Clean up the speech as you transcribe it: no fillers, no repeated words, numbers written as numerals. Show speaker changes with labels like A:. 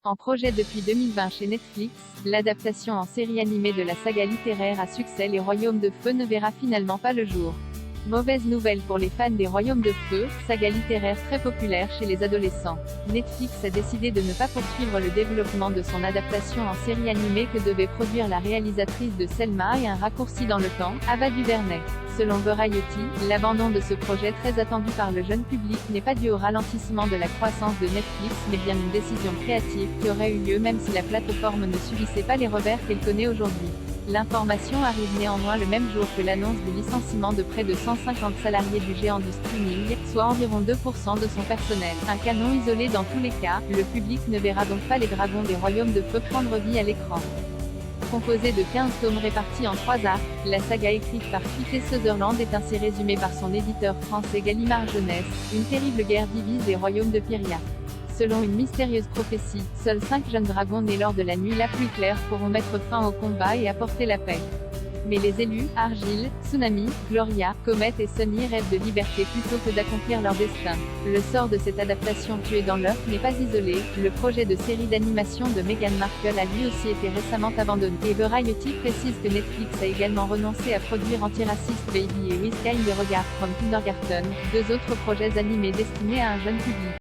A: En projet depuis 2020 chez Netflix, l'adaptation en série animée de la saga littéraire à succès Les Royaumes de Feu ne verra finalement pas le jour. Mauvaise nouvelle pour les fans des Royaumes de Feu, saga littéraire très populaire chez les adolescents. Netflix a décidé de ne pas poursuivre le développement de son adaptation en série animée que devait produire la réalisatrice de Selma et un raccourci dans le temps, Ava DuVernay. Selon Variety, l'abandon de ce projet très attendu par le jeune public n'est pas dû au ralentissement de la croissance de Netflix mais bien une décision créative qui aurait eu lieu même si la plateforme ne subissait pas les revers qu'elle connaît aujourd'hui. L'information arrive néanmoins le même jour que l'annonce du licenciement de près de 150 salariés du géant du streaming, soit environ 2% de son personnel. Un canon isolé dans tous les cas, le public ne verra donc pas les dragons des Royaumes de Feu prendre vie à l'écran. Composée de 15 tomes répartis en 3 arcs, la saga écrite par Kiefer Sutherland est ainsi résumée par son éditeur français Gallimard Jeunesse, une terrible guerre divise les royaumes de Pyria. Selon une mystérieuse prophétie, seuls 5 jeunes dragons nés lors de la nuit la plus claire pourront mettre fin au combat et apporter la paix. Mais les élus, Argyle, Tsunami, Gloria, Comet et Sunny rêvent de liberté plutôt que d'accomplir leur destin. Le sort de cette adaptation tuée dans l'œuf n'est pas isolé, le projet de série d'animation de Meghan Markle a lui aussi été récemment abandonné. Et Variety précise que Netflix a également renoncé à produire Antiracist Baby et With Kind Regard from Kindergarten, 2 autres projets animés destinés à un jeune public.